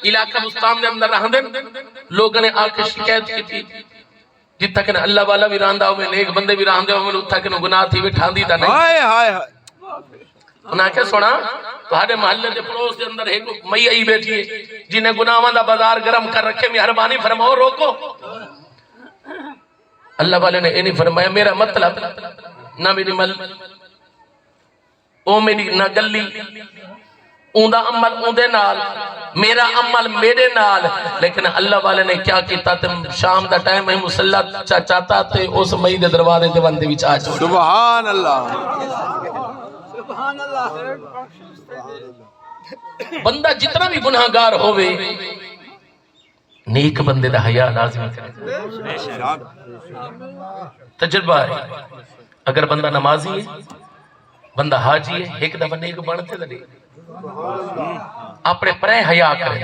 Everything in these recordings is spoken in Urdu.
علاقہ بستان دے اندر رہن دے لوگوں نے آ کے شکایت کی تھی جتا کہ اللہ والا بھی راندہ ہو میں نیک بندے بھی راندے ہو میں اتھا کہ گناہ تھی بٹھان دی تا نہیں انہاں کہ سونا تو ہارے محلے دے پڑوس دے اندر ایک مئی آئی بیٹھی ہے جنہیں گناہ دا بازار گرم کر رکھے مہربانی فرماؤ روکو اللہ والے نے انہیں فرمایا میرا مطلب نہ میری مل او میری نہ گلی اوندہ عمل اوندے نال میرا عمل میرے نال لیکن اللہ والے نے کیا کیتا تم شام دا ٹائم ہے مسلح چاہتا تھے اس مئی دے دروازے دے بندے بھی چاہ چھوڑ سبحان اللہ بندہ جتنا بھی گناہگار ہوئے نیک بندے دا حیاء لازمی کرے تجربہ ہے اگر بندہ نمازی ہے بندہ حاجی ہے ایک دفعہ نیک بنتے دے اپنے پرے حیاء کریں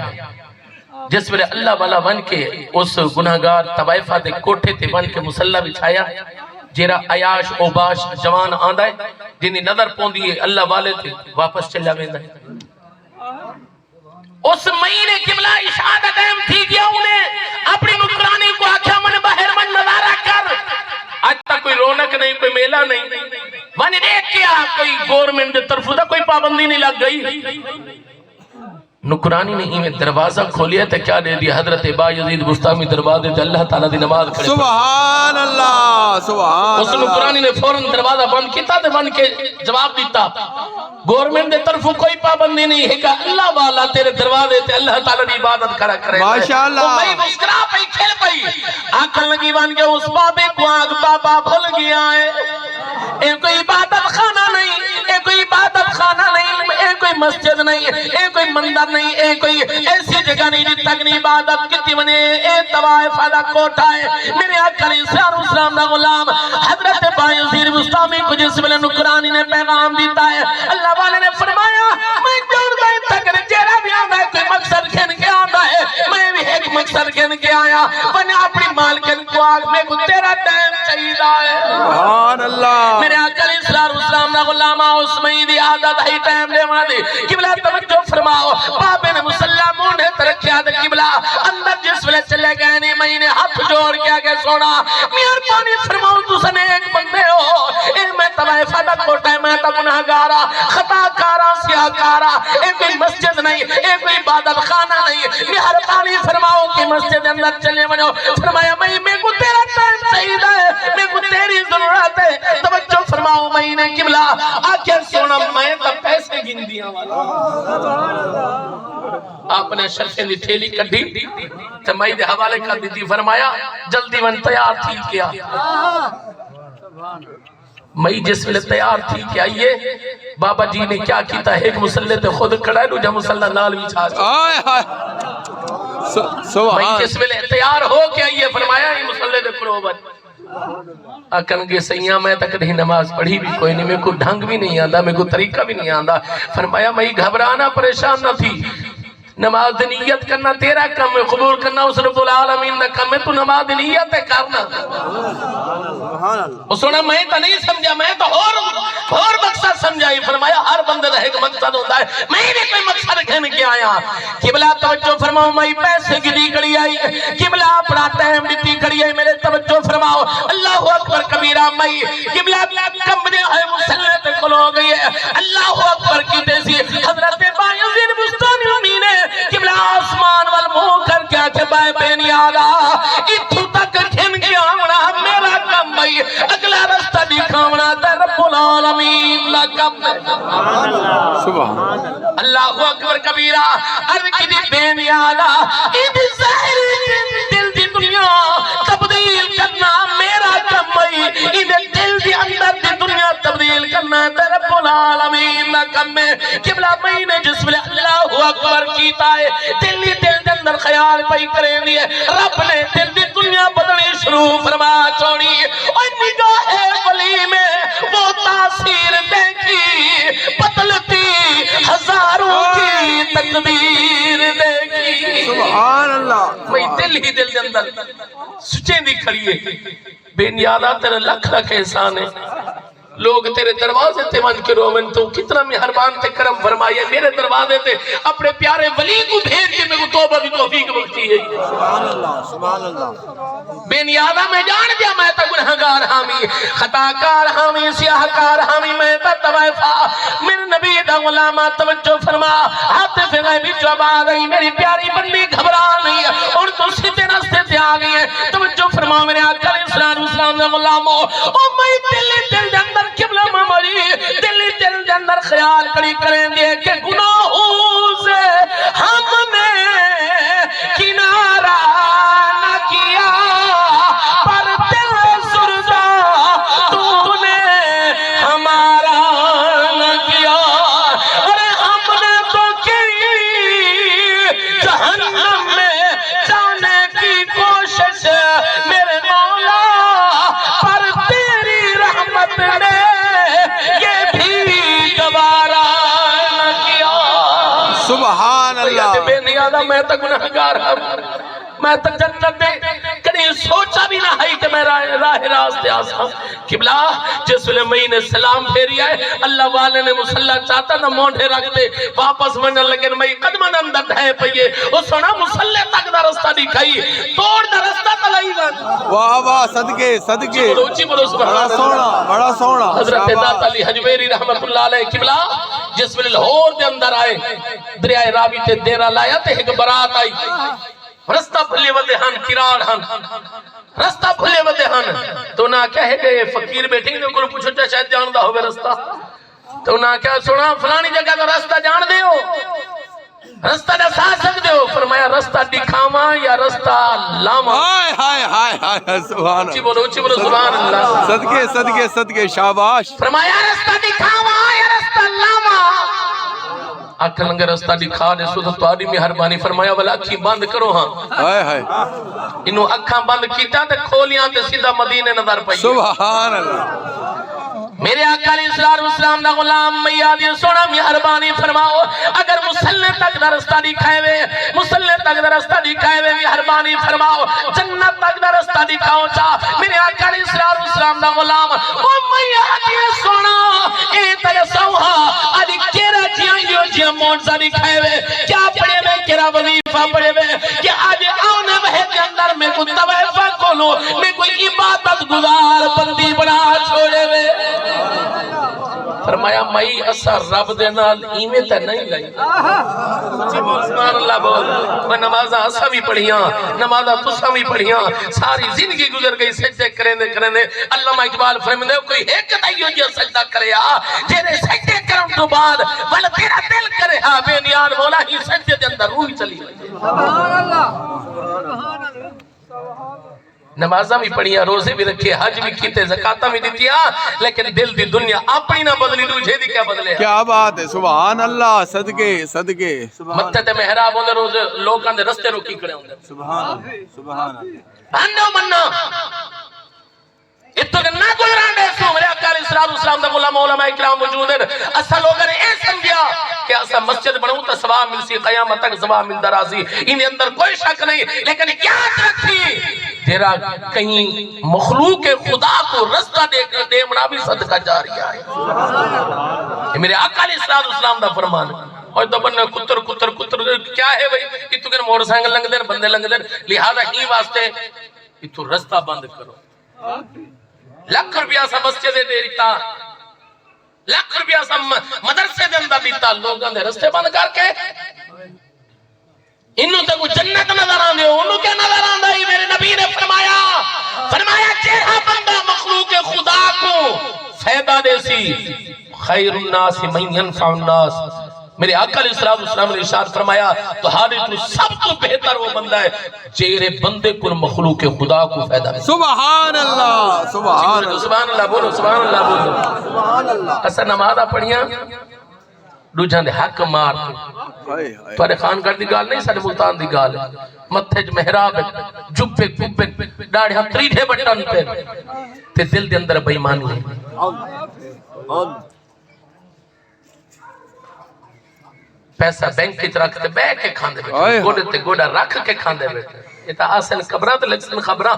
جس ویلے اللہ والا بن کے اس گناہگار طوائفہ دے کوٹھے تے بن کے مسلح بچھایا جیرا عیاش اوباش جوان آندہ ہے جنہی نظر پوندی ہے اللہ والے تھے واپس چلا ویندہ ہے اس مہینے قبلہ عشاء دا ٹائم تھی گیا انہیں اپنی نکرانی کو آکھا من باہر من نظارہ کر آج تک کوئی رونق نہیں کوئی میلہ نہیں وانی دیکھ کیا کوئی گورنمنٹ دے طرف دا کوئی پابندی نہیں لگ گئی نکرانی نے ایمیں دروازہ کھولیا تھا کیا دے دیا حضرت با یزید بستامی دروازے تے اللہ تعالیٰ دی نماز کھڑے سبحان اللہ سبحان اس نکرانی نے فوراں دروازہ بند کیتا تے بند کے جواب دیتا گورنمنٹ دے طرف کوئی پابندی نہیں ہے کہ اللہ والا تیرے دروازے تے اللہ تعالیٰ دی عبادت کرا کرے ماشاءاللہ تو میں مسکرا پئی کھیل پئی آنکھن لگی بن کے اس بابے کو آگ بابا بھول گیا ہے اے کوئی عبادت خانہ نہیں اے کوئی عبادت خانہ نہیں اے کوئی مسجد نہیں اے کوئی مندر نہیں اے کوئی ایسی جگہ نہیں جی تک نہیں عبادت کتی بنے اے طوائف دا کوٹھا ہے میرے آقا علیہ السلام دا غلام حضرت بایزید بستامی کو جس ویلے نکرانی نے پیغام دیتا ہے اللہ والے نے فرمایا میں جوڑ گئے تک جیرا بھی آندا ہے کوئی مقصد کھن کے آندا ہے میں بھی ایک مقصد کھن کے آیا ونہ اپنی مالکن کو آگ میں کو تیرا ٹائم چاہیدہ ہے سبحان اللہ میرے آقا علیہ السلام دا غلامہ اس میں دی عادت ہے ٹائم دے ماں دی قبلہ توجہ فرماؤ بابے نے مسلح مونڈے ترکیا دے قبلہ اندر جس ویلے چلے گئے نہیں میں نے ہاتھ جوڑ کے آگے سونا مہربانی فرماؤ تو سنے ایک بندے ہو اے میں طوائفہ دا کوٹا ہے میں تا گناہگارا خطا کارا سیاہ کارا اے کوئی مسجد نہیں اے کوئی عبادت خانہ نہیں مہربانی فرماؤ کہ مسجد اندر چلے منو فرمایا میں کو تیرا ٹائم چاہیدہ ہے میں کو تیری ضرورت ہے توجہ فرماؤ میں نے قبلہ آکے سونا میں تا پیسے گن دیا والا آپ نے شرفیں دی ٹھیلی کڑھی تو میں دے حوالے کر دیتی فرمایا جلدی من تیار تھی کیا میں جس ویلے تیار تھی کہ آئیے بابا جی نے کیا کیتا ہے ایک مسلح تے خود کھڑا ہے دو جا مسلح نال بھی چھا میں جس ویلے تیار ہو کے آئیے فرمایا یہ مسلح دے کھڑو بچ اکنگے سیاں میں تک نہیں نماز پڑھی بھی کوئی نہیں میں کو ڈھنگ بھی نہیں آندہ میں کو طریقہ بھی نہیں آندہ فرمایا میں گھبرانا پریشان نہ تھی نماز نیت کرنا تیرا کم ہے قبول کرنا اس رب العالمین نہ کم ہے تو نماز نیت کرنا اس نے میں تو نہیں سمجھا میں تو اور مقصد سمجھائی فرمایا ہر بندے کا ایک مقصد ہوتا ہے میں نے کوئی مقصد کہنے کے آیا قبلہ توجہ فرماؤ میں پیسے کی دی کڑی آئی قبلہ اپنا ٹائم دیتی کڑی آئی میرے توجہ فرماؤ اللہ اکبر کبیرہ میں قبلہ کمبنے ہے مسلح تے کھلو گئی ہے اللہ اکبر کی تیسی حضرت بایزید بستانی امینے قبلہ آسمان والموہ کر کے آکے بائے بین یادا اتھو تک کھن گیا آمنا میرا کم بھئی اگلا رستہ دکھاونا تے رب العالمین لا کم سبحان اللہ اکبر کبیرہ ارکی دی بین یادا ایدی ظاہری دل دی دنیا تبدیل کرنا میرا کم بھئی ایدی دل دی اندر دی دنیا تبدیل کرنا تے رب العالمین لا کم میں قبلہ میں نے جس ویلے اللہ اکبر کیتا ہے دل دے اندر خیال پئی کریں دیئے رب نے دل دی دنیا بدلنی شروع فرما چھوڑی اور نگاہ ولی میں وہ تاثیر دیکھی بدلتی ہزاروں کی تقدیر دیکھی سبحان اللہ میں دل ہی دل دے اندر سچیں دی کھڑی ہے بے نیادہ تیرے لکھ احسان ہے لوگ تیرے دروازے تے من کے رومن تو کتنا مہربان تے کرم فرمائے میرے دروازے تے اپنے پیارے ولی کو بھیج کے میں کو توبہ کی توفیق بخشی ہے سبحان اللہ سبحان اللہ بے نیازہ میں جان دیا میں تا گنہگار حامی خطاکار حامی سیاہکار حامی میں تا توائفہ میرے نبی دا غلامہ توجہ فرما حاطف غیبی جو آباد آئی میری پیاری بندی گھبرا نہیں ہے اور تو سیدھے راستے سے آ گئی ہے توجہ فرما میرے آقا علیہ السلام نے غلاموں او میں دل اندر قبلہ ممری دل اندر خیال کری کریں دے کہ گناہوں سے ہم نے کنارہ نہ کیا پر دل سرزا تو نے ہمارا نہ کیا ارے ہم نے تو کی جہنم میں جانے کی کوشش میرے مولا پر تیری رحمت نے یہ بھی گوارا نہ کیا سبحان اللہ بے نیازہ میں تا گناہگار ہوں میں تا جنت دے کہیں سوچا بھی نہ ہے کہ میں راہ راستے آسا قبلہ جس ویلے میں نے سلام پھیری آئے اللہ والے نے مسلح چاہتا نہ مونڈے رکھ دے واپس منن لیکن میں قدمن اندر ڈھائے پئیے وہ سونا مسلح تک دا رستہ دکھائی توڑ دا رستہ تلائی گا واہ واہ صدقے صدقے روچی بولو بڑا سبحان سونا بڑا سونا حضرت داتا علی حجویری رحمت اللہ علیہ قبلہ جس ویلے لاہور دے اندر آئے دریائے راوی تے دیرہ لایا تے ایک برات آئی رستہ بھلے ودے ہن کراڑ ہن رستہ بھلے ودے ہن تو نہ کہے گئے فقیر بیٹھیں گے کوئی پوچھو چاہے شاید جاندہ ہوئے رستہ تو نہ کہا سنا فلانی جگہ کا رستہ جان دے ہو رستہ نہ ساتھ سکتے ہو فرمایا رستہ دکھاما یا رستہ لاما ہائے ہائے ہائے ہائے سبحان اچھی بولو سبحان اللہ صدقے صدقے صدقے شاباش فرمایا رستہ دکھاما یا رستہ لاما آکھا لنگے رستہ دکھا دے سو تو آدھی مہربانی فرمایا والا اکھی بند کرو ہاں ہائے ہائے انہوں اکھاں بند کیتا تے کھولیاں تے سیدھا مدینے نظر پئی سبحان اللہ میرے آقا علیہ السلام دا غلام میادی سونا مہربانی فرماؤ اگر مسلح تک دا رستہ دکھائے وے مسلح تک دا رستہ دکھائے وے مہربانی فرماؤ جنت تک دا رستہ دکھاؤ چاہ میرے آقا علیہ السلام دا غلام او میادی سونا اے تلے سوہا آدھی کیرا جیاں موجزہ دکھائے وے کیا پڑھے وے کیرا وظیفہ پڑھے وے کہ آج آنے وہے کے اندر میں کوئی توائفہ کھولو میں کوئی عبادت گزار بندی بنا چھوڑے وے فرمایا مائی اسا رب دے نال ایمیں تے نہیں لئی سبحان اللہ بول میں نمازہ اسا بھی پڑھیاں نمازہ تسا بھی پڑھیاں ساری زندگی گزر گئی سجدے کریں دے علامہ اقبال فرمائے کوئی ایک تائیو جی سجدہ کرے جیرے سجدے کرن تو بعد بل تیرا دل کرے بے نیان مولا ہی سجدے دے اندر روح چلی سبحان اللہ نمازہ بھی پڑھیاں روزے بھی رکھے حج بھی کیتے زکاتہ بھی دیتیاں لیکن دل دی دنیا اپنی نہ بدلی تجھے دی کیا بدلے کیا بات ہے سبحان اللہ صدقے صدقے متھے تے محراب ہوندے روز لوکاں دے رستے روکی کھڑے ہوندے سبحان اللہ بھانڈو مننا اتو کہ نہ گزران دے سو میرے آقا علیہ السلام دا غلام علماء اکرام موجود ہیں اسا لوگوں نے اے سمجھا کہ اسا مسجد بناؤں تا ثواب مل سی قیامت تک ثواب مل درازی انہیں اندر کوئی شک نہیں لیکن یاد رکھی تیرا کہیں مخلوق خدا کو رستہ دے منا بھی صدقہ جاریہ ہے یہ میرے آقا علیہ السلام دا فرمان اور تو بننے کتر کیا ہے بھئی کہ تو کہ موڑ سانگ لنگ دیر بندے لنگ دیر لہذا ہی واسطے کہ تو رستہ بند کرو لکھ روپیہ سا مسجد دے دیتا لکھ روپیہ سا مدرسے دے اندر دیتا لوگاں دے رستے بند کر کے انہوں تک جنت نظر آن دے انہوں کیا نظر آن دے میرے نبی نے فرمایا جہاں بندہ مخلوق خدا کو فائدہ دے سی خیر الناس من ينفع الناس میرے آقا علیہ السلام نے ارشاد فرمایا تو ہاری تو سب تو بہتر وہ بندہ ہے جیرے بندے کو مخلوق خدا کو فائدہ دے سبحان اللہ سبحان اللہ سبحان اللہ بولو سبحان اللہ بولو سبحان اللہ اسا نمازہ پڑھیاں دوجھاں دے حق مار توارے خان کر دی گال نہیں سارے ملتان دی گال متھے جو محراب جبے کبے ڈاڑے ہم تریٹھے بٹن پہ تے دل دے اندر بیمانی ہے پیسہ بینک کی رکھ تے بے کے کھان دے بیٹھے گوڑے تے گوڑا رکھ کے کھان دے بیٹھے یہ تا آسن قبرہ تے لکسن خبرہ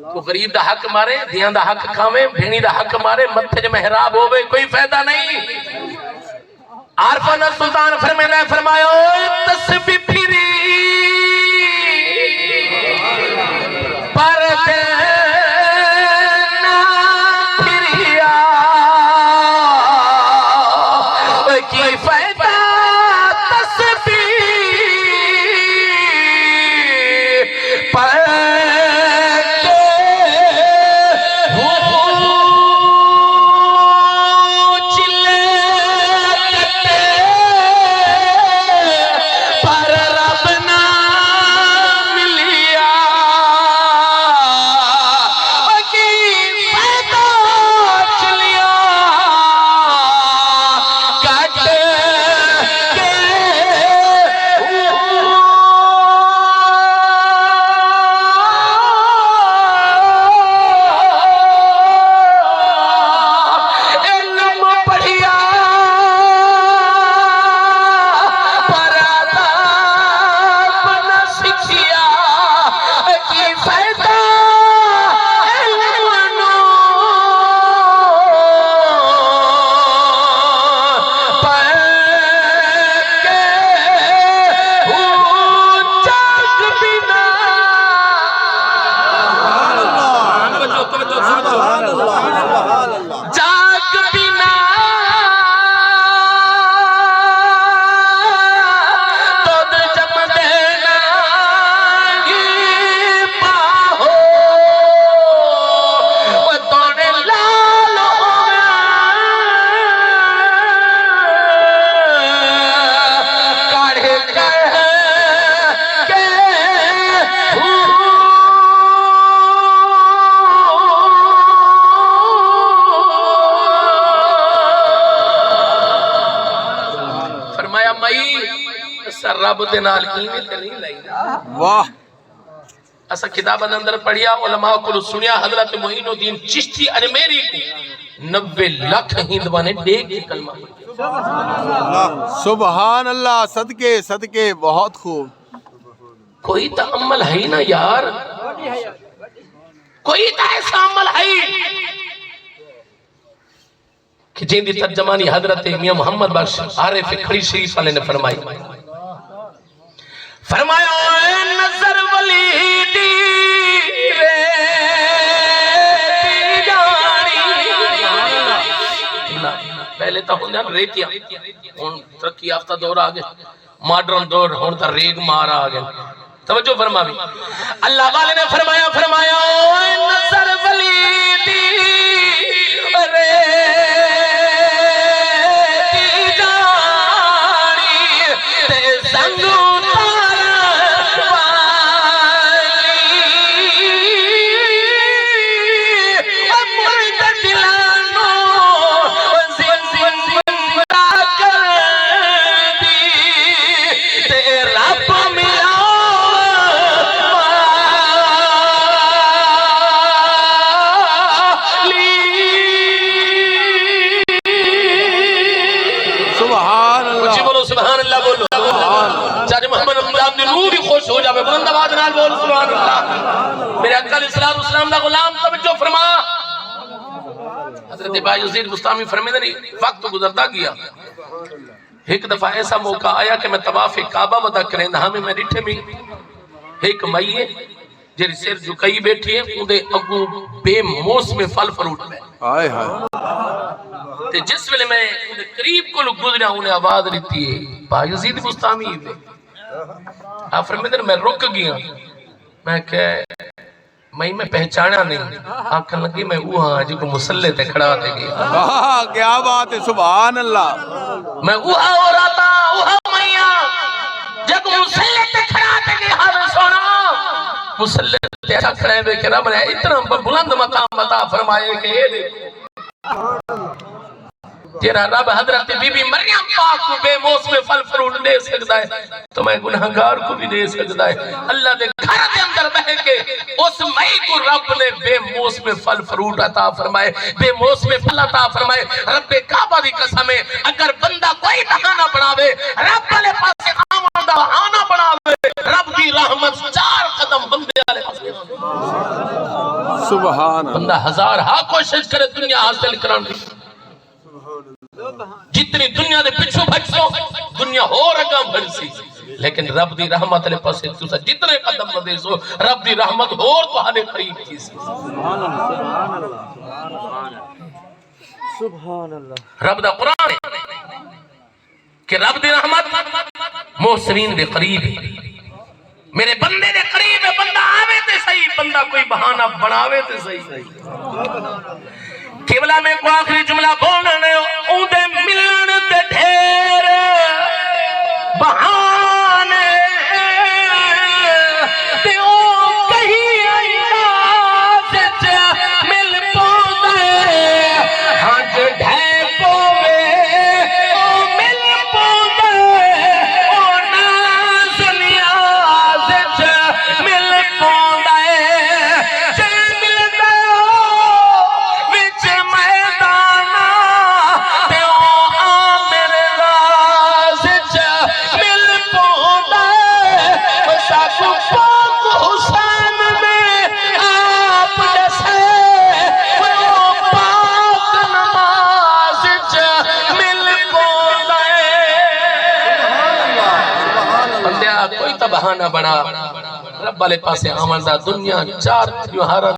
تو غریب دا حق مارے دیاں دا حق کھاویں بھینی دا حق مارے متھے جو محراب ہوئے کوئی فائدہ نہیں عارفانہ سلطان فرمایا تسبیح پھری پر دینا پھریا کی فائدہ تسبیح پر رب دے نال ایویں تے نہیں لائی واہ اسا کتاب اندر پڑھیا علماء کو سنیا حضرت معین الدین چشتی اجمیری کو 90 لاکھ ہندواں نے دے کے کلمہ سبحان اللہ صدقے صدقے بہت خوب کوئی تا عمل ہے نا یار کوئی تا ایسا عمل ہے کہ جن دی ترجمانی حضرت میاں محمد بخش عارف کھڑی شریف والے نے فرمایا اے نظر ولی دی ریتی جانی پہلے تا ہوندے ہیں ریتیاں ہن ترقی یافتہ دور آگے ماڈرن دور ہن تا ریگ مار آگے توجہ فرما بھی اللہ والے نے فرمایا اے نظر ولی دی ریتی جانی تے سنگو ہو جاوے بلند آواز نال بول سبحان اللہ میرے آقا علیہ السلام دا غلام توجہ فرما حضرت با یزید بستامی فرمیدے نہیں وقت گزرتا گیا ایک دفعہ ایسا موقع آیا کہ میں طواف کعبہ ودا کریں ہمیں میں ڈٹھے میں ایک مئی ہے جیری سر جھکائی بیٹھی ہے اندے اگو بے موسم پھل فروٹ میں آئے ہائے تے جس ویلے میں اندے قریب کو گزریا انہیں آواز دیتی ہے با یزید بستامی ہے آپ فرمیدے میں رک گیا میں کہ میں پہچانا نہیں آنکھیں لگی میں اوہاں جی کو مسلح تے کھڑا دے گیا کیا بات ہے سبحان اللہ میں اوہاں ہو رہا تھا اوہاں میاں جب مسلح تے کھڑا دے گیا ہمیں سونا مسلح تے ایسا کھڑے بے کہ رب نے اتنا بلند مقام عطا فرمائے کہ یہ دیکھو تیرا رب حضرت بی بی مریم پاک کو بے موسم پھل فروٹ دے سکتا ہے تو میں گناہگار کو بھی دے سکتا ہے اللہ دے گھر دے اندر بہ کے اس مئی کو رب نے بے موسم پھل فروٹ عطا فرمائے بے موسم پھل عطا فرمائے رب کعبہ دی قسم ہے اگر بندہ کوئی بہانہ بناوے رب والے پاس آمن دا بہانہ بناوے رب دی رحمت 4 قدم بندے والے پاس سبحان اللہ بندہ ہزار ہاں کوشش کرے دنیا حاصل کرنے جتنی دنیا دے پچھو بھجسو دنیا ہو رقم بھرسی لیکن رب دی رحمت لے پاسے تسا جتنے قدم دے سو رب دی رحمت اور تو ہنے قریب کی سی سبحان اللہ رب دا قرآن ہے کہ رب دی رحمت محسنین دے قریب ہے میرے بندے دے قریب ہے بندہ آوے تے صحیح بندہ کوئی بہانہ بناوے تے صحیح قبلہ میں کو آخری جملہ بولنے اون دے ملن تے ڈھیر بہانے تے اون کہیں انداز مل پوندے ہنج ڈھے پوے او مل پوندے او ناز نیاز مل پوندے جے ملدے وچ میدانا تے او آمر راز مل پوندے ساکو پاک حسین میں آپ دسے وہ پاک نماز مل پوندے بندیا کوئی تا بہانہ بنا رب والے پاسے آمن دا دنیا چار تیوہارا